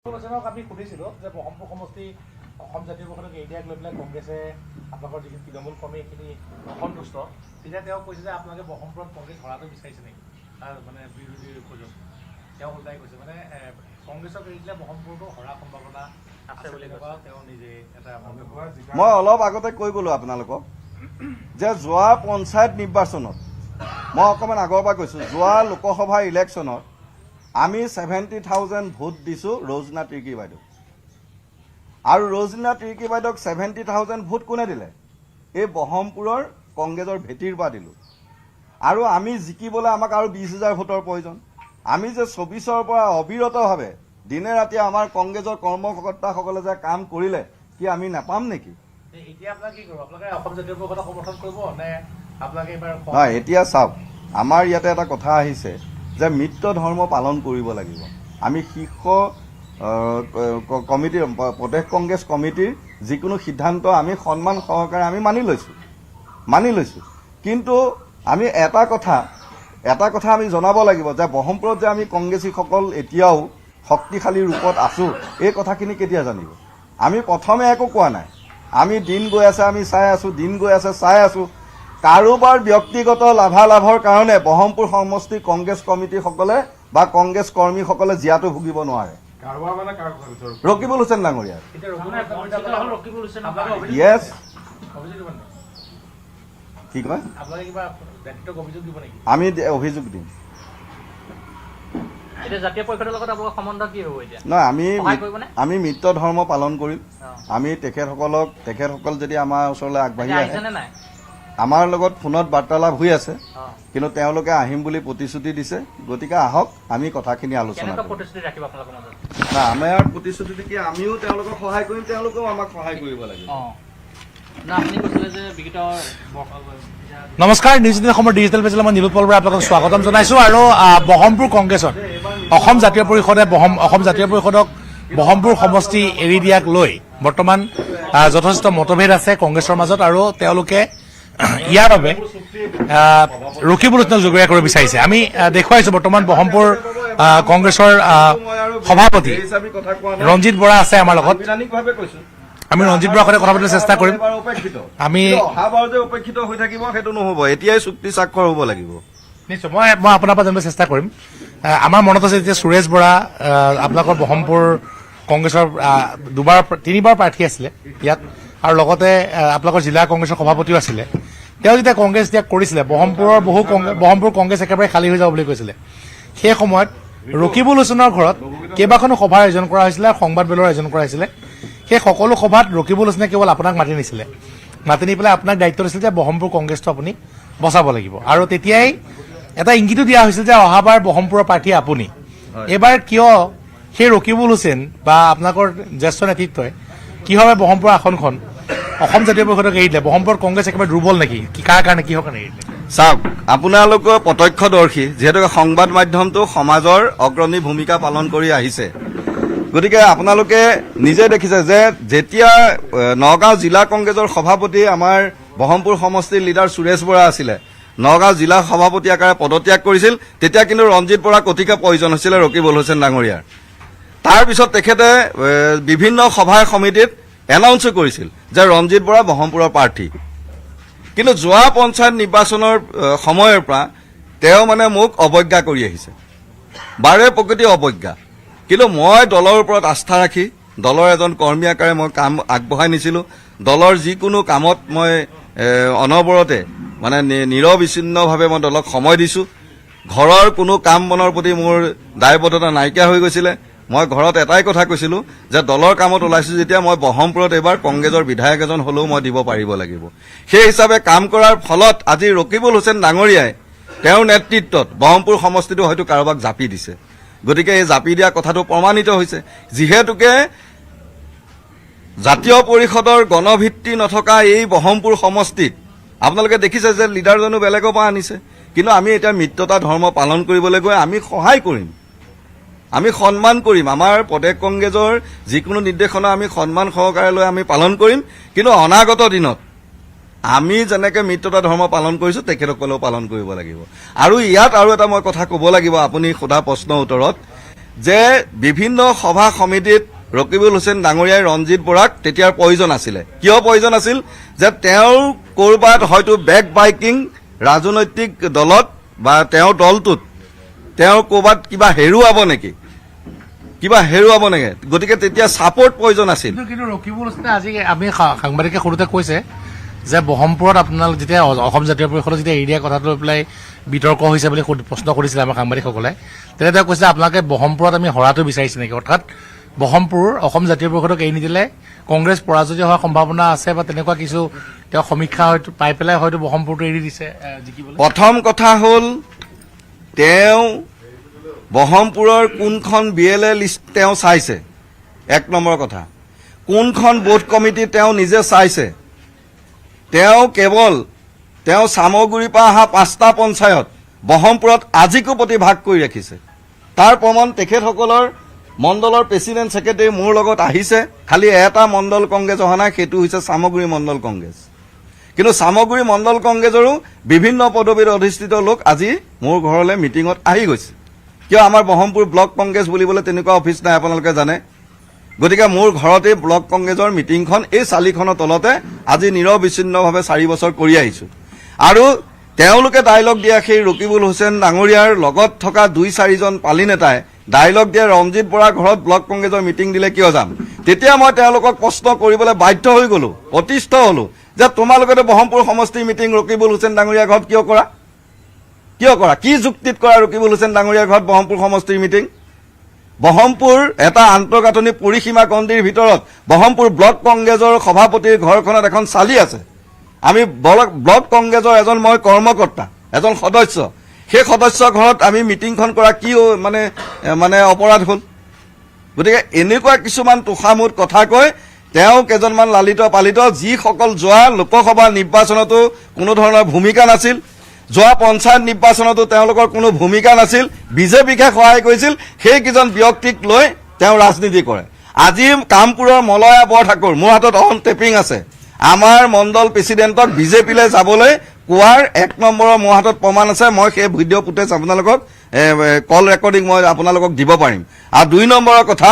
আমি সুধিছিলো যে বহমপুৰ সমষ্টি অসম জাতীয় পৰিষদক এৰিয়াক লৈ পেলাই কংগ্ৰেছে আপোনালোকৰ যিখিনি তৃণমূল কৰ্মী এইখিনি অসন্তুষ্ট তেতিয়া তেওঁ কৈছে যে আপোনালোকে বহমপুৰত কংগ্ৰেছ হৰাটো বিচাৰিছে নেকি মানে বিৰোধীৰ সুযোগ তেওঁ ওলটাই কৈছে মানে কংগ্ৰেছক এৰি দিলে বহমপুৰতো হৰাৰ সম্ভাৱনা আছে বুলি তেওঁ নিজে এটা মই অলপ আগতে কৈ গলো আপোনালোকক যে যোৱা পঞ্চায়ত নিৰ্বাচনত মই অকণমান আগৰ পৰা কৈছো যোৱা লোকসভা ইলেকশ্যনত আমি 70,000 ভোট দিছো ৰজনা তিৰ্কী বাইদেউ আৰু ৰজনা তিৰ্কী বাইদেউক 70,000 ভোট কোনে দিলে এই বহমপুৰৰ কংগ্ৰেছৰ ভেটিৰ পৰা দিলো আৰু আমি জিকিবলৈ আমাক আৰু 20,000 ভোটৰ প্ৰয়োজন আমি যে 24ৰ পৰা অবিৰতভাৱে দিনে ৰাতি আমাৰ কংগ্ৰেছৰ কৰ্মকৰ্তাসকলে যে কাম কৰিলে কি আমি নাপাম নেকি এতিয়া আপোনাক কি কৰিব আপোনালোকে অসম জাতীয় পৰিষদক সমৰ্থন কৰিব নে আপোনালোকে এবাৰ নহয় এতিয়া চাওক আমাৰ ইয়াতে এটা কথা আহিছে যে মিত্ৰ ধৰ্ম পালন কৰিব লাগিব আমি শীৰ্ষ কমিটিৰ প্ৰদেশ কংগ্ৰেছ কমিটিৰ যিকোনো সিদ্ধান্ত আমি সন্মান সহকাৰে আমি মানি লৈছো কিন্তু আমি এটা কথা আমি জনাব লাগিব যে বহমপুৰত যে আমি কংগ্ৰেছীসকল এতিয়াও শক্তিশালী ৰূপত আছো এই কথাখিনি কেতিয়া জানিব আমি প্ৰথমে একো কোৱা নাই আমি দিন গৈ আছে আমি চাই আছো কাৰোবাৰ ব্যক্তিগত লাভালাভৰ কাৰণে বহমপুৰ সমষ্টি কংগ্ৰেছ কমিটিসকলে বা কংগ্ৰেছ কৰ্মীসকলে জীয়াটো ভুগিব নোৱাৰে ৰকিবুল হুছেইন ডাঙৰীয়া য়েছ কি কয় আমি অভিযোগ দিম নহয় আমি মিত্ৰ ধৰ্ম পালন কৰিম আমি তেখেতসকল যদি আমাৰ ওচৰলৈ আগবাঢ়ি আহে আমাৰ লগত ফোনত বাৰ্তালাপ হৈ আছে কিন্তু তেওঁলোকে আহিম বুলি প্ৰতিশ্ৰুতি দিছে গতিকে আহক আমি কথাখিনি আলোচনা না আমাৰ প্ৰতিশ্ৰুতি দেখি আমিও তেওঁলোকক সহায় কৰিম তেওঁলোকেও আমাক সহায় কৰিব লাগিব নমস্কাৰ নিউজ ইণ্ডিয়া অসমৰ ডিজিটেল পেজলৈ মই নিলোৎপল বৰাই আপোনালোকক স্বাগতম জনাইছো আৰু বহমপুৰ কংগ্ৰেছত অসম জাতীয় পৰিষদক বহমপুৰ সমষ্টি এৰি দিয়াক লৈ বৰ্তমান যথেষ্ট মতভেদ আছে কংগ্ৰেছৰ মাজত আৰু তেওঁলোকে ইয়াৰ বাবে ৰকিবুল হুছেইনক জগৰীয়া কৰিব বিচাৰিছে আমি দেখুৱাইছো বৰ্তমান বহমপুৰ কংগ্ৰেছৰ সভাপতি ৰঞ্জিত বৰা আছে আমাৰ লগত আমি ৰঞ্জিত বৰাৰ সৈতে কথা পাতিবলৈ চেষ্টা কৰিম আমি উপেক্ষিত হৈ থাকিব সেইটো নহ'ব এতিয়াই চুক্তি স্বাক্ষৰ হ'ব লাগিব নিশ্চয় মই আপোনাৰ পৰা জানিবলৈ চেষ্টা কৰিম আমাৰ মনত আছে যেতিয়া সুৰেশ বৰা আপোনালোকৰ বহমপুৰ কংগ্ৰেছৰ তিনিবাৰ প্ৰাৰ্থী আছিলে ইয়াত আৰু লগতে আপোনালোকৰ জিলা কংগ্ৰেছৰ সভাপতিও আছিলে তেওঁ যেতিয়া কংগ্ৰেছ ত্যাগ কৰিছিলে বহমপুৰ কংগ্ৰেছ একেবাৰে খালী হৈ যাব বুলি কৈছিলে সেই সময়ত ৰকিবুল হুছেইনৰ ঘৰত কেইবাখনো সভাৰ আয়োজন কৰা হৈছিলে আৰু সংবাদমেলৰ আয়োজন কৰা হৈছিলে সেই সকলো সভাত ৰকিবুল হুছেইনে কেৱল আপোনাক মাতি নিছিলে মাতি নি পেলাই আপোনাক দায়িত্ব দিছিল যে বহমপুৰ কংগ্ৰেছটো আপুনি বচাব লাগিব আৰু তেতিয়াই এটা ইংগিতো দিয়া হৈছিল যে অহাবাৰ বহমপুৰৰ প্ৰাৰ্থী আপুনি এইবাৰ কিয় সেই ৰকিবুল হুছেইন বা আপোনালোকৰ জ্যেষ্ঠ নেতৃত্বই কিভাৱে বহমপুৰৰ আসনখন অসম জাতীয় পৰিষদক এৰি দিলে বহমপুৰত কংগ্ৰেছ একেবাৰে দুৰ্বল নেকি কাৰ কাৰণে কিহৰ কাৰণে এৰি দিলে চাওক আপোনালোকৰ প্ৰত্যক্ষদৰ্শী যিহেতুকে সংবাদ মাধ্যমটো সমাজৰ অগ্ৰণী ভূমিকা পালন কৰি আহিছে গতিকে আপোনালোকে নিজে দেখিছে যে যেতিয়া নগাঁও জিলা কংগ্ৰেছৰ সভাপতি আমাৰ বহমপুৰ সমষ্টিৰ লিডাৰ সুৰেশ বৰা আছিলে নগাঁও জিলা সভাপতি আকাৰে পদত্যাগ কৰিছিল তেতিয়া কিন্তু ৰঞ্জিত বৰা কতিকে প্ৰয়োজন হৈছিলে ৰকিবুল হুছেইন ডাঙৰীয়াৰ তাৰপিছত তেখেতে বিভিন্ন সভা সমিতিত এনাউন্সো কৰিছিল যে ৰঞ্জিত বৰা বহমপুৰৰ প্ৰাৰ্থী কিন্তু যোৱা পঞ্চায়ত নিৰ্বাচনৰ সময়ৰ পৰা তেওঁ মানে মোক অৱজ্ঞা কৰি আহিছে বাৰে প্ৰকৃতি অৱজ্ঞা কিন্তু মই দলৰ ওপৰত আস্থা ৰাখি দলৰ এজন কৰ্মী আকাৰে মই কাম আগবঢ়াই নিছিলোঁ দলৰ যিকোনো কামত মই অনবৰতে মানে নিৰবিচ্ছিন্নভাৱে মই দলক সময় দিছোঁ ঘৰৰ কোনো কাম বনৰ প্ৰতি মোৰ দায়বদ্ধতা নাইকিয়া হৈ গৈছিলে মই ঘৰত এটাই কথা কৈছিলোঁ যে দলৰ কামত ওলাইছোঁ যেতিয়া মই বহমপুৰত এইবাৰ কংগ্ৰেছৰ বিধায়ক এজন হ'লেও মই দিব পাৰিব লাগিব সেই হিচাপে কাম কৰাৰ ফলত আজি ৰকিবুল হুছেইন ডাঙৰীয়াই তেওঁৰ নেতৃত্বত বহমপুৰ সমষ্টিটো হয়তো কাৰোবাক জাপি দিছে গতিকে এই জাপি দিয়া কথাটো প্ৰমাণিত হৈছে যিহেতুকে জাতীয় পৰিষদৰ গণভিত্তি নথকা এই বহমপুৰ সমষ্টিত আপোনালোকে দেখিছে যে লিডাৰজনো বেলেগৰ পৰা আনিছে কিন্তু আমি এতিয়া মিত্ৰতা ধৰ্ম পালন কৰিবলৈ গৈ আমি সহায় কৰিম আমি সন্মান কৰিম আমাৰ প্ৰদেশ কংগ্ৰেছৰ যিকোনো নিৰ্দেশনা আমি সন্মান সহকাৰে লৈ আমি পালন কৰিম কিন্তু অনাগত দিনত আমি যেনেকৈ মিত্ৰতা ধৰ্ম পালন কৰিছোঁ তেখেতসকলেও পালন কৰিব লাগিব আৰু ইয়াত আৰু এটা মই কথা ক'ব লাগিব আপুনি সোধা প্ৰশ্নৰ উত্তৰত যে বিভিন্ন সভা সমিতিত ৰকিবুল হুছেইন ডাঙৰীয়াই ৰঞ্জিত বৰাক তেতিয়াৰ প্ৰয়োজন আছিলে কিয় প্ৰয়োজন আছিল যে তেওঁৰ ক'ৰবাত হয়তো বেক বাইকিং ৰাজনৈতিক দলত বা তেওঁৰ দলটোত তেওঁৰ ক'ৰবাত কিবা হেৰুৱাব নেকি গতিকে তেতিয়া ছাপৰ্ট প্ৰয়োজন আছিল কিন্তু ৰকিবুল হুছেইনে আজি আমি সাংবাদিকে সৰুতে কৈছে যে বহমপুৰত আপোনালোক যেতিয়া অসম জাতীয় পৰিষদৰ যেতিয়া এৰি দিয়া কথাটো লৈ পেলাই বিতৰ্ক হৈছে বুলি প্ৰশ্ন কৰিছিলে আমাৰ সাংবাদিকসকলে তেতিয়া তেওঁ কৈছে আপোনালোকে বহমপুৰত আমি হৰাটো বিচাৰিছে নেকি অৰ্থাৎ বহমপুৰ অসম জাতীয় পৰিষদক এৰি নিদিলে কংগ্ৰেছ পৰাজয় হোৱাৰ সম্ভাৱনা আছে বা তেনেকুৱা কিছু তেওঁ সমীক্ষা হয়তো পাই পেলাই হয়তো বহমপুৰটো এৰি দিছে জিকিবলৈ প্ৰথম কথা হ'ল তেওঁ বহমপুৰৰ কোনখন BLA লিষ্ট তেওঁ চাইছে এক নম্বৰ কথা কোনখন বোৰ্ড কমিটি তেওঁ নিজে চাইছে তেওঁ কেৱল তেওঁ সামগুৰিৰ পৰা অহা 5টা পঞ্চায়ত বহমপুৰত আজিকো প্ৰতি ভাগ কৰি ৰাখিছে তাৰ প্ৰমাণ তেখেতসকলৰ মণ্ডলৰ প্ৰেচিডেণ্ট ছেক্ৰেটাৰী মোৰ লগত আহিছে খালি এটা মণ্ডল কংগ্ৰেছ অহা নাই সেইটো হৈছে সামগুৰি মণ্ডল কংগ্ৰেছ কিন্তু সামগুৰি মণ্ডল কংগ্ৰেছৰো বিভিন্ন পদবীত অধিষ্ঠিত লোক আজি মোৰ ঘৰলৈ মিটিঙত আহি গৈছে কিয় আমাৰ বহমপুৰ ব্লক কংগ্ৰেছ বুলিবলৈ তেনেকুৱা অফিচ নাই আপোনালোকে জানে গতিকে মোৰ ঘৰতে ব্লক কংগ্ৰেছৰ মিটিংখন এই চালিখনৰ তলতে আজি নিৰবিচ্ছিন্নভাৱে 4 বছৰ কৰি আহিছো আৰু তেওঁলোকে ডায়লগ দিয়া সেই ৰকিবুল হুছেইন ডাঙৰীয়াৰ লগত থকা 2-4 জন পালি নেতাই ডায়লগ দিয়া ৰঞ্জিত বৰাৰ ঘৰত ব্লক কংগ্ৰেছৰ মিটিং দিলে কিয় যাম তেতিয়া মই তেওঁলোকক প্ৰশ্ন কৰিবলৈ বাধ্য হৈ গলো অতিষ্ঠ হলো যে তোমালোকে বহমপুৰ সমষ্টিৰ মিটিং ৰকিবুল হুছেইন ডাঙৰীয়াৰ ঘৰত কিয় কৰা কি যুক্তিত কৰা ৰকিবুল হুছেইন ডাঙৰীয়াৰ ঘৰত বহমপুৰ সমষ্টিৰ মিটিং বহমপুৰ এটা আন্তঃগাঁথনি পৰিসীমা কণ্ডিৰ ভিতৰত বহমপুৰ ব্লক কংগ্ৰেছৰ সভাপতিৰ ঘৰখনত এখন চালি আছে আমি ব্লক কংগ্ৰেছৰ এজন মই কৰ্মকৰ্তা এজন সদস্য সেই সদস্য ঘৰত আমি মিটিংখন কৰা কি মানে অপৰাধ হ'ল গতিকে এনেকুৱা কিছুমান তোষামোদ কথা কৈ তেওঁ কেইজনমান লালিত পালিত যিসকল যোৱা লোকসভা নিৰ্বাচনতো কোনো ধৰণৰ ভূমিকা নাছিল যোৱা পঞ্চায়ত নিৰ্বাচনতো তেওঁলোকৰ কোনো ভূমিকা নাছিল বিজেপিকে সহায় কৰিছিল সেইকেইজন ব্যক্তিক লৈ তেওঁ ৰাজনীতি কৰে আজি কামপুৰৰ মলয়া বৰঠাকুৰ মোৰ হাতত অন টেপিং আছে আমাৰ মণ্ডল প্ৰেচিডেণ্টক বিজেপিলৈ যাবলৈ কোৱাৰ 1 নম্বৰৰ মোৰ হাতত প্ৰমাণ আছে মই সেই ভিডিঅ' ফুটেজ আপোনালোকক কল ৰেকৰ্ডিং মই আপোনালোকক দিব পাৰিম আৰু 2 নম্বৰৰ কথা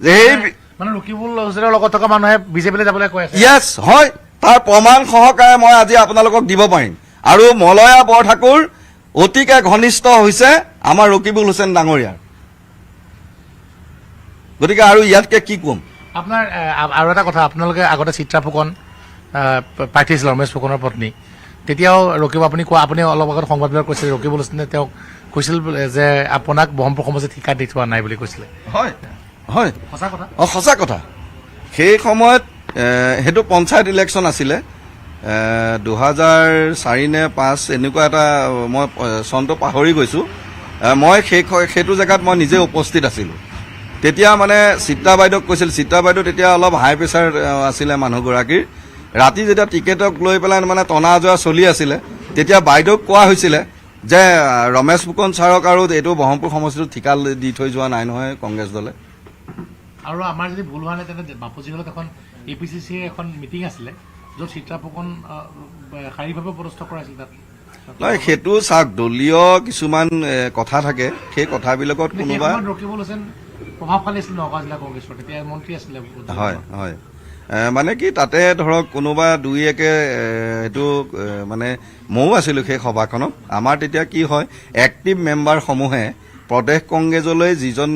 যে সেই মানে ৰকিবুল হুছেইনৰ লগত থকা মানুহে বিজেপিলৈ যাবলৈ কৈ আছে ইয়েছ হয় তাৰ প্ৰমাণ সহকাৰে মই আজি আপোনালোকক দিব পাৰিম আৰু মলয়া বৰঠাকুৰ অতিকে ঘনিষ্ঠ হৈছে আমাৰ ৰকিবুল হুছেইন ডাঙৰীয়াৰ গতিকে আৰু ইয়াতকে কি কম আপোনাৰ আৰু এটা কথা আপোনালোকে আগতে চিত্ৰা ফুকন প্ৰাৰ্থী আছিল ৰমেশ ফুকনৰ পত্নী তেতিয়াও আপুনি অলপ আগত সংবাদমেলত কৈছিল ৰকিবুল হুছেইনে তেওঁক কৈছিল যে আপোনাক বহমপুৰ সমষ্টিত ঠিকা দি থোৱা নাই বুলি কৈছিলে হয় হয় সঁচা কথা সঁচা কথা সেই সময়ত সেইটো পঞ্চায়ত ইলেকশ্যন আছিলে 2004 নে 5 এনেকুৱা এটা মই চনটো পাহৰি গৈছো মই সেইটো জেগাত মই নিজে উপস্থিত আছিলোঁ তেতিয়া মানে চিত্ৰা বাইদেউক কৈছিল চিত্ৰা বাইদেউ তেতিয়া অলপ হাই প্ৰেছাৰ আছিলে মানুহগৰাকীৰ ৰাতি যেতিয়া টিকেটক লৈ পেলাই মানে টনা আজোৰা চলি আছিলে তেতিয়া বাইদেউক কোৱা হৈছিলে যে ৰমেশ ফুকন ছাৰক আৰু এইটো বহমপুৰ সমষ্টিটো ঠিকা দি থৈ যোৱা নাই নহয় কংগ্ৰেছ দলে আৰু আমাৰ যদি ভুল হোৱা নাই তেন্তে বাপুজী হলত এখন APCCৰ এখন মিটিং আছিলে য'ত চিত্ৰা ফুকন শাৰীৰিকভাৱে পদস্থ কৰাইছিল তাত নহয় সেইটো চাওক দলীয় কিছুমান কথা থাকে সেই কথাবিলাকত কোনোবা ৰকিবুল হুছেইন প্ৰভাৱশালী আছিল নগাঁও জিলা কংগ্ৰেছৰ তেতিয়া মন্ত্ৰী আছিলে হয় হয় মানে কি তাতে ধৰক কোনোবা 2-1 সেইটো মানে ময়ো আছিলোঁ সেই সভাখনত আমাৰ তেতিয়া কি হয় এক্টিভ মেম্বাৰসমূহে প্ৰদেশ কংগ্ৰেছলৈ যিজন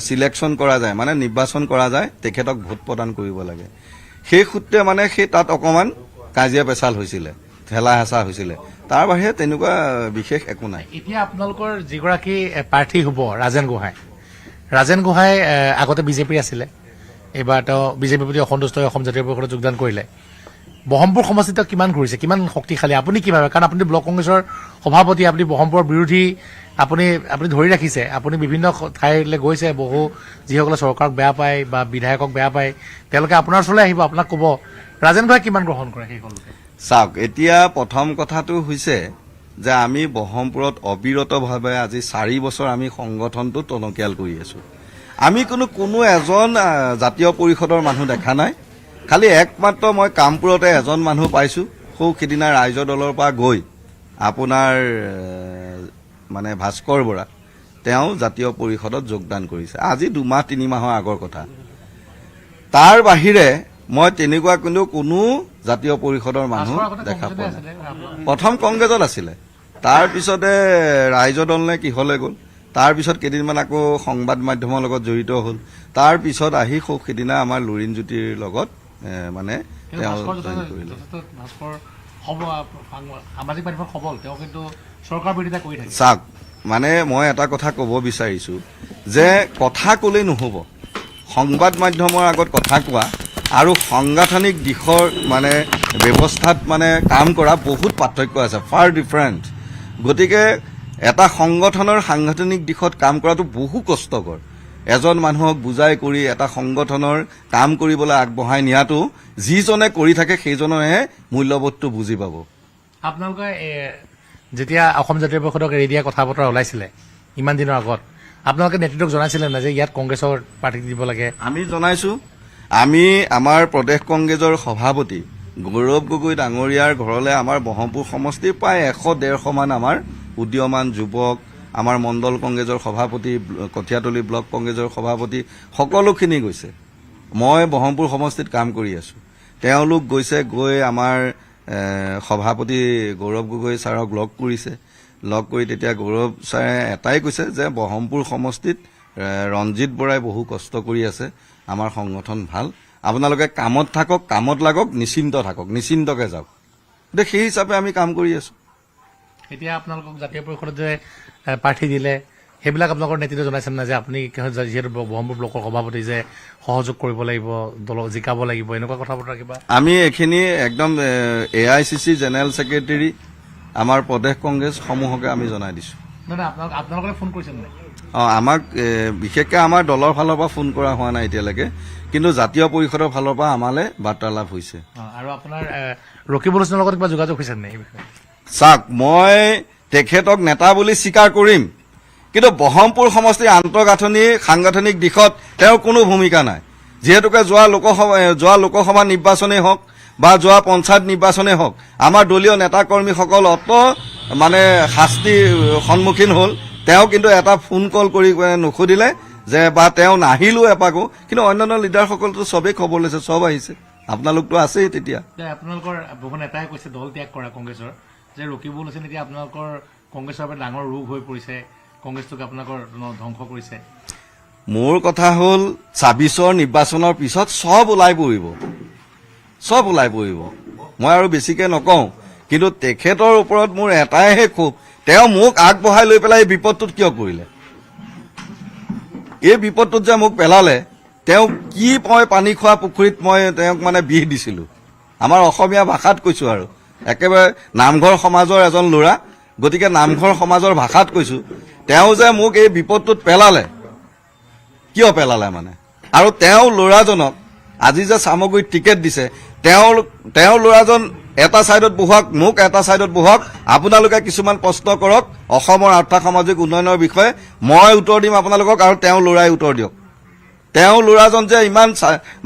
সিলেকশ্যন কৰা যায় মানে নিৰ্বাচন কৰা যায় তেখেতক ভোট প্ৰদান কৰিব লাগে সেই সূত্ৰে মানে সেই তাত অকণমান কাজিয়া পেচাল হৈছিলে ঠেলা হেঁচা হৈছিলে তাৰ বাহিৰে তেনেকুৱা বিশেষ একো নাই এতিয়া আপোনালোকৰ যিগৰাকী প্ৰাৰ্থী হ'ব ৰাজেন গোহাঁই আগতে বিজেপিৰ আছিলে এইবাৰ তেওঁ বিজেপিৰ প্ৰতি অসন্তুষ্ট হৈ অসম জাতীয় পৰিষদত যোগদান কৰিলে বহমপুৰ সমষ্টিত কিমান ঘূৰিছে কিমান শক্তিশালী আপুনি কি ভাবে কাৰণ আপুনি ব্লক কংগ্ৰেছৰ সভাপতি আপুনি বহমপুৰৰ বিৰোধী আপুনি ধৰি ৰাখিছে আপুনি বিভিন্ন ঠাইলৈ গৈছে বহু যিসকলে চৰকাৰক বেয়া পায় বা বিধায়কক বেয়া পায় তেওঁলোকে আপোনাৰ ওচৰলৈ আহিব আপোনাক ক'ব ৰাজেন গোহাঁই কিমান গ্ৰহণ কৰে সেইসকল লোকে চাওক এতিয়া প্ৰথম কথাটো হৈছে যে আমি বহমপুৰত অবিৰতভাৱে আজি 4 বছৰ আমি সংগঠনটো টনকিয়াল কৰি আছো আমি কোনো এজন জাতীয় পৰিষদৰ মানুহ দেখা নাই খালি একমাত্ৰ মই কামপুৰতে এজন মানুহ পাইছো সিদিনা ৰাইজৰ দলৰ পৰা গৈ আপোনাৰ মানে ভাস্কৰ বৰা তেওঁ জাতীয় পৰিষদত যোগদান কৰিছে আজি 2 মাহ 3 মাহৰ আগৰ কথা তাৰ বাহিৰে মই তেনেকুৱা কিন্তু কোনো জাতীয় পৰিষদৰ মানুহ দেখা পোৱা নাই প্ৰথম কংগ্ৰেছত আছিলে তাৰ পিছতে ৰাইজৰ দল নে কিহলে গ'ল তাৰ পিছত কেইদিনমান আকৌ সংবাদ মাধ্যমৰ লগত জড়িত হ'ল তাৰ পিছত আহি খুব সিদিনা আমাৰ লুৰিণ জ্যোতিৰ লগত মানে তেওঁ জইন কৰিলে সামাজিক মাধ্যমৰ সবল তেওঁ কিন্তু চৰকাৰ বিৰোধিতা কৰি থাকে চাওক মানে মই এটা কথা ক'ব বিচাৰিছো যে কথা ক'লেই নহ'ব সংবাদ মাধ্যমৰ আগত কথা কোৱা আৰু সাংগঠনিক দিশৰ মানে ব্যৱস্থাত মানে কাম কৰা বহুত পাৰ্থক্য আছে ফাৰ ডিফাৰেণ্ট গতিকে এটা সংগঠনৰ সাংগঠনিক দিশত কাম কৰাটো বহু কষ্টকৰ এজন মানুহক বুজাই কৰি এটা সংগঠনৰ কাম কৰিবলৈ আগবঢ়াই নিয়াটো যিজনে কৰি থাকে সেইজনেহে মূল্যবোধটো বুজি পাব আপোনালোকে যেতিয়া অসম জাতীয় পৰিষদক এৰি দিয়া কথা বতৰা ওলাইছিলে ইমান দিনৰ আগত আপোনালোকে নেতৃত্বক জনাইছিলে না যে ইয়াত কংগ্ৰেছৰ প্ৰাৰ্থী দিব লাগে আমি জনাইছো আমি আমাৰ প্ৰদেশ কংগ্ৰেছৰ সভাপতি গৌৰৱ গগৈ ডাঙৰীয়াৰ ঘৰলৈ আমাৰ বহমপুৰ সমষ্টিৰ প্ৰায় 100-150 মান আমাৰ উদীয়মান যুৱক আমাৰ মণ্ডল কংগ্ৰেছৰ সভাপতি কঠীয়াতলী ব্লক কংগ্ৰেছৰ সভাপতি সকলোখিনি গৈছে মই বহমপুৰ সমষ্টিত কাম কৰি আছো তেওঁলোক গৈছে গৈ আমাৰ সভাপতি গৌৰৱ গগৈ ছাৰক লগ কৰিছে লগ কৰি তেতিয়া গৌৰৱ ছাৰে এটাই কৈছে যে বহমপুৰ সমষ্টিত ৰঞ্জিত বৰাই বহু কষ্ট কৰি আছে আমাৰ সংগঠন ভাল আপোনালোকে কামত থাকক কামত লাগক নিশ্চিন্ত থাকক নিশ্চিন্তকে যাওক গতিকে সেই হিচাপে আমি কাম কৰি আছো এতিয়া আপোনালোকক জাতীয় পৰিষদত যে প্ৰাৰ্থী দিলে সেইবিলাক আপোনালোকৰ নেতৃত্ব জনাইছে না যে আপুনি যিহেতু বহমপুৰ ব্লকৰ সভাপতি যে সহযোগ কৰিব লাগিব দলক জিকাব লাগিব এনেকুৱা কথা বতৰা কিবা আমি এইখিনি একদম AICC জেনেৰেল ছেক্ৰেটাৰী আমাৰ প্ৰদেশ কংগ্ৰেছ সমূহকে আমি জনাই দিছো নহয় আপোনালোকে ফোন কৰিছে নাই আমাক বিশেষকৈ আমাৰ দলৰ ফালৰ পৰা ফোন কৰা হোৱা নাই এতিয়ালৈকে কিন্তু জাতীয় পৰিষদৰ ফালৰ পৰা আমালৈ বাৰ্তালাপ হৈছে আৰু আপোনাৰ ৰকিবুল হুছেইনৰ লগত কিবা যোগাযোগ হৈছে নাই এই বিষয়ে চাওক মই তেখেতক নেতা বুলি স্বীকাৰ কৰিম কিন্তু বহমপুৰ সমষ্টিৰ আন্তঃগাঁথনি সাংগঠনিক দিশত তেওঁৰ কোনো ভূমিকা নাই যিহেতুকে যোৱা লোকসভা নিৰ্বাচনেই হওক বা যোৱা পঞ্চায়ত নিৰ্বাচনেই হওক আমাৰ দলীয় নেতা কৰ্মীসকল অত মানে শাস্তিৰ সন্মুখীন হ'ল তেওঁ কিন্তু এটা ফোন কল কৰি নুসুধিলে যে বা তেওঁ নাহিলো এপাকো কিন্তু অন্যান্য লিডাৰসকলতো চবেই খবৰ লৈছে চব আহিছে আপোনালোকতো আছেই তেতিয়া আপোনালোকৰ বহু নেতাই কৈছে দল ত্যাগ কৰা কংগ্ৰেছৰ যে ৰকিবুল হুছেইন এতিয়া আপোনালোকৰ কংগ্ৰেছৰ বাবে ডাঙৰ ৰোগ হৈ পৰিছে কংগ্ৰেছটোক আপোনালোকৰ ধ্বংস কৰিছে মোৰ কথা হ'ল ২৬ৰ নিৰ্বাচনৰ পিছত চব ওলাই পৰিব মই আৰু বেছিকে নকওঁ কিন্তু তেখেতৰ ওপৰত মোৰ এটাইহে ক্ষোভ তেওঁ মোক আগবঢ়াই লৈ পেলাই এই বিপদটোত কিয় কৰিলে এই বিপদটোত যে মোক পেলালে তেওঁ কি মই পানী খোৱা পুখুৰীত মই তেওঁক মানে বিহ দিছিলো আমাৰ অসমীয়া ভাষাত কৈছো আৰু একেবাৰে নামঘৰ সমাজৰ এজন ল'ৰা গতিকে নামঘৰ সমাজৰ ভাষাত কৈছো তেওঁ যে মোক এই বিপদটোত পেলালে কিয় পেলালে মানে আৰু তেওঁ ল'ৰাজনক আজি যে সামগ্ৰীত টিকেট দিছে তেওঁ ল'ৰাজন এটা চাইডত বহাওক মোক এটা চাইডত বহাওক আপোনালোকে কিছুমান প্ৰশ্ন কৰক অসমৰ আৰ্থ সামাজিক উন্নয়নৰ বিষয়ে মই উত্তৰ দিম আপোনালোকক আৰু তেওঁ ল'ৰাই উত্তৰ দিয়ক তেওঁ ল'ৰাজন যে ইমান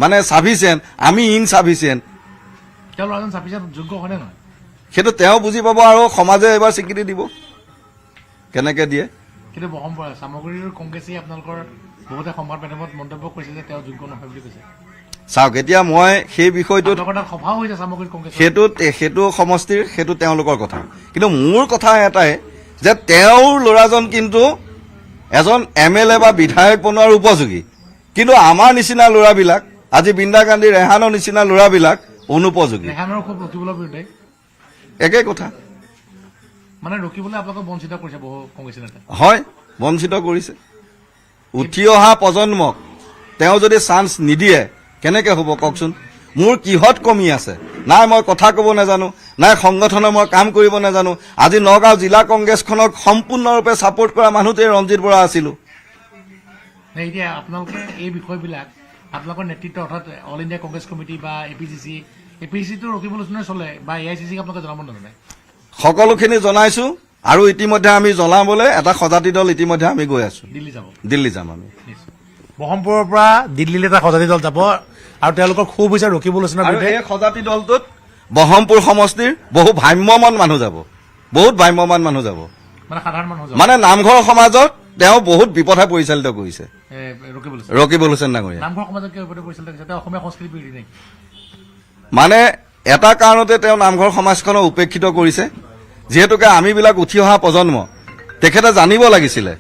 মানে চাফিচিয়েণ্ট আমি ইনচাফিচিয়েণ্ট তেওঁ ল'ৰাজন চাফিচিয়েণ্ট যোগ্য হয়নে নহয় সেইটো তেওঁ বুজি পাব আৰু সমাজে এবাৰ স্বীকৃতি দিব কেনেকে দিয়ে কিন্তু সামগ্ৰীৰ কংগ্ৰেছে আপোনালোকৰ বহুতে সংবাদ মাধ্যমত মন্তব্য কৰিছে যে তেওঁ যোগ্য নহয় বুলি কৈছে চাওক এতিয়া মই সেই বিষয়টোত সভাও হৈছে সামগ্ৰীৰ কংগ্ৰেছ সেইটো সমষ্টিৰ সেইটো তেওঁলোকৰ কথা কিন্তু মোৰ কথা এটাই যে তেওঁৰ ল'ৰাজন কিন্তু এজন MLA বা বিধায়ক বনোৱাৰ উপযোগী কিন্তু আমাৰ নিচিনা ল'ৰাবিলাক আজি বৃন্দা গান্ধী ৰেহানৰ নিচিনা ল'ৰাবিলাক অনুপযোগী ৰেহানৰ খুব ৰকিবুলৰ বিৰুদ্ধে একে কথা মানে ৰকিবুলে আপোনালোকক বঞ্চিত কৰিছে বহু কংগ্ৰেছ নেতা হয় বঞ্চিত কৰিছে উঠি অহা প্ৰজন্মক তেওঁ যদি চান্স নিদিয়ে কেনেকে হ'ব কওকচোন মোৰ কিহত কমি আছে নাই মই কথা ক'ব নাজানো নাই সংগঠনৰ মই কাম কৰিব নাজানো আজি নগাঁও জিলা কংগ্ৰেছখনক সম্পূৰ্ণৰূপে ছাপোৰ্ট কৰা মানুহটোৱে ৰঞ্জিত বৰা আছিলো এতিয়া আপোনালোকে এই বিষয়বিলাক আপোনালোকৰ নেতৃত্ব অৰ্থাৎ অল ইণ্ডিয়া কংগ্ৰেছ কমিটি বা APCC-টো ৰকিবুল হুছেইনে চলে বা AICC-ক আপোনালোকে জনাব নাজানে সকলোখিনি জনাইছো আৰু ইতিমধ্যে আমি জনাবলৈ এটা সজাতি দল ইতিমধ্যে আমি গৈ আছো দিল্লী যাম আমি বহমপুৰৰ পৰা দিল্লীলৈ এটা সজাতি দল যাব আৰু তেওঁলোকৰ খুব হৈছে ৰকিবুল হুছেইনৰ আৰু বিৰুদ্ধে এই সজাতি দলটোত বহমপুৰ সমষ্টিৰ বহু ভ্ৰাম্যমান মানুহ যাব বহুত ভ্ৰাম্যমান মানুহ যাব মানে সাধাৰণ মানুহ যাব মানে নামঘৰ সমাজত তেওঁ বহুত বিপথে পৰিচালিত কৰিছে ৰকিবুল ৰকিবুল হুছেইন ডাঙৰীয়া। নামঘৰ সমাজত কিয় বিপথে পৰিচালিত কৰিছে? তেওঁ অসমীয়া সংস্কৃতি বিৰোধী নেকি? মানে এটা কাৰণতে তেওঁ নামঘৰ সমাজখনক উপেক্ষিত কৰিছে, যিহেতুকে আমিবিলাক উঠি অহা প্ৰজন্ম তেখেতে জানিব লাগিছিলে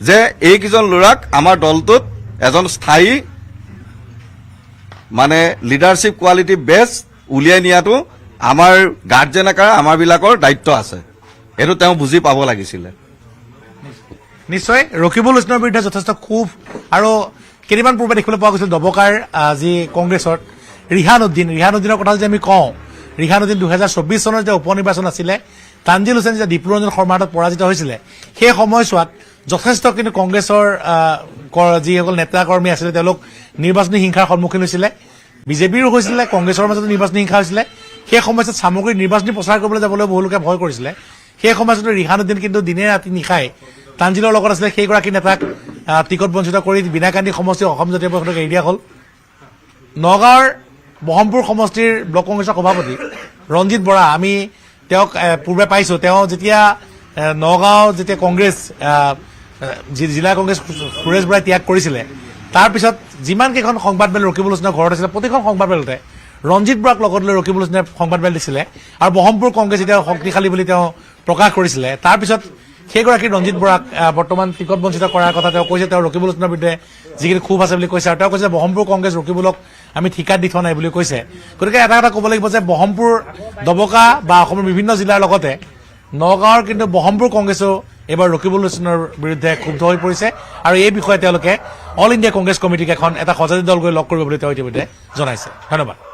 যে এইকেইজন ল'ৰাক আমাৰ দলটোত এজন স্থায়ী মানে লিডাৰশ্বিপ কোৱালিটি বেছ উলিয়াই নিয়াটো আমাৰ গাৰ্জেন আকাৰে আমাৰবিলাকৰ দায়িত্ব আছে, এইটো তেওঁ বুজি পাব লাগিছিলে। নিশ্চয় ৰকিবুল হুছেইনৰ বিৰুদ্ধে যথেষ্ট ক্ষোভ আৰু কেইদিনমান পূৰ্বে দেখিবলৈ পোৱা গৈছিল দবকাৰ যি কংগ্ৰেছৰ ৰিহান উদ্দিনৰ কথা যদি আমি কওঁ, ৰিহান উদ্দিন 2024 চনৰ যেতিয়া উপ নিৰ্বাচন আছিলে, তানজিল হুছেইন যেতিয়া দীপৰঞ্জন শৰ্মাৰ হাতত পৰাজিত হৈছিলে, সেই সময়ছোৱাত যথেষ্ট কিন্তু কংগ্ৰেছৰ যিসকল নেতা কৰ্মী আছিলে তেওঁলোক নিৰ্বাচনী হিংসাৰ সন্মুখীন হৈছিলে, বিজেপিৰো হৈছিলে, কংগ্ৰেছৰ মাজতো নিৰ্বাচনী হিংসা হৈছিলে। সেই সময়ছোৱাত সামগ্ৰী নিৰ্বাচনী প্ৰচাৰ কৰিবলৈ যাবলৈ বহুলোকে ভয় কৰিছিলে। সেই সময়ছোৱাত ৰিহান উদ্দিন কিন্তু দিনে ৰাতি নিশাই তানজিলৰ লগত আছিলে, সেইগৰাকী নেতাক টিকট বঞ্চিত কৰি বিনাকান্দি সমষ্টিৰ অসম জাতীয় পৰিষদক এৰি দিয়া হ'ল। নগাঁৱৰ বহমপুৰ সমষ্টিৰ ব্লক কংগ্ৰেছৰ সভাপতি ৰঞ্জিত বৰা, আমি তেওঁক পূৰ্বে পাইছো, তেওঁ যেতিয়া নগাঁও যেতিয়া কংগ্ৰেছ জিলা কংগ্ৰেছ সুৰেশ বৰাই ত্যাগ কৰিছিলে, তাৰপিছত যিমান কেইখন সংবাদমেল ৰকিবুল হুছেইনৰ ঘৰত আছিলে প্ৰতিখন সংবাদমেলতে ৰঞ্জিত বৰাক লগত লৈ ৰকিবুল হুছেইনে সংবাদমেল দিছিলে আৰু বহমপুৰ কংগ্ৰেছ যেতিয়া শক্তিশালী বুলি তেওঁ প্ৰকাশ কৰিছিলে, তাৰপিছত সেইগৰাকী ৰঞ্জিত বৰাক বৰ্তমান টিকট বঞ্চিত কৰাৰ কথা তেওঁ কৈছে। তেওঁ ৰকিবুল হুছেইনৰ বিৰুদ্ধে যিখিনি ক্ষোভ আছে বুলি কৈছে আৰু তেওঁ কৈছে বহমপুৰ কংগ্ৰেছ ৰকিবুলক আমি ঠিকাত দি থোৱা নাই বুলি কৈছে। গতিকে এটা কথা ক'ব লাগিব যে বহমপুৰ দবকা বা অসমৰ বিভিন্ন জিলাৰ লগতে নগাঁৱৰ কিন্তু বহমপুৰ কংগ্ৰেছো এইবাৰ ৰকিবুল হুছেইনৰ বিৰুদ্ধে ক্ষুব্ধ হৈ পৰিছে আৰু এই বিষয়ে তেওঁলোকে অল ইণ্ডিয়া কংগ্ৰেছ কমিটিক এটা সজাতি দল গৈ লগ কৰিব বুলি তেওঁ ইতিমধ্যে জনাইছে। ধন্যবাদ।